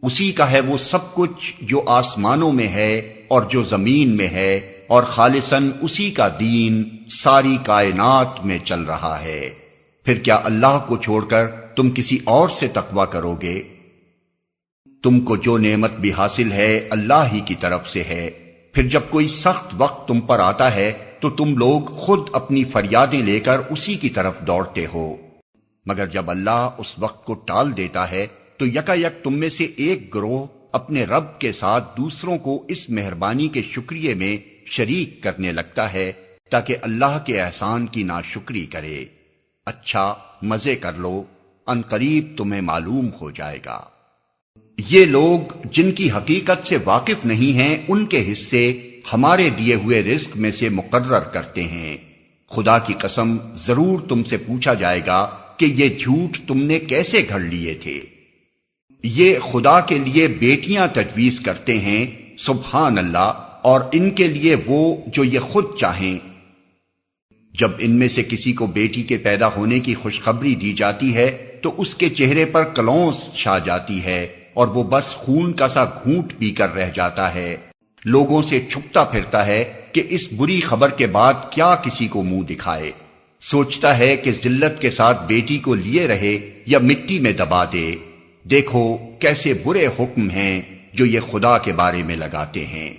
اسی کا ہے وہ سب کچھ جو آسمانوں میں ہے اور جو زمین میں ہے، اور خالصاً اسی کا دین ساری کائنات میں چل رہا ہے۔ پھر کیا اللہ کو چھوڑ کر تم کسی اور سے تقویٰ کرو گے؟ تم کو جو نعمت بھی حاصل ہے اللہ ہی کی طرف سے ہے۔ پھر جب کوئی سخت وقت تم پر آتا ہے تو تم لوگ خود اپنی فریادیں لے کر اسی کی طرف دوڑتے ہو، مگر جب اللہ اس وقت کو ٹال دیتا ہے تو یکا یک تم میں سے ایک گروہ اپنے رب کے ساتھ دوسروں کو اس مہربانی کے شکریہ میں شریک کرنے لگتا ہے تاکہ اللہ کے احسان کی ناشکری کرے۔ اچھا مزے کر لو، ان قریب تمہیں معلوم ہو جائے گا۔ یہ لوگ جن کی حقیقت سے واقف نہیں ہیں ان کے حصے ہمارے دیے ہوئے رزق میں سے مقرر کرتے ہیں۔ خدا کی قسم ضرور تم سے پوچھا جائے گا کہ یہ جھوٹ تم نے کیسے گھڑ لیے تھے۔ یہ خدا کے لیے بیٹیاں تجویز کرتے ہیں، سبحان اللہ، اور ان کے لیے وہ جو یہ خود چاہیں۔ جب ان میں سے کسی کو بیٹی کے پیدا ہونے کی خوشخبری دی جاتی ہے تو اس کے چہرے پر کلونس چھا جاتی ہے اور وہ بس خون کا سا گھونٹ پی کر رہ جاتا ہے، لوگوں سے چھپتا پھرتا ہے کہ اس بری خبر کے بعد کیا کسی کو منہ دکھائے۔ سوچتا ہے کہ ذلت کے ساتھ بیٹی کو لیے رہے یا مٹی میں دبا دے۔ دیکھو کیسے برے حکم ہیں جو یہ خدا کے بارے میں لگاتے ہیں۔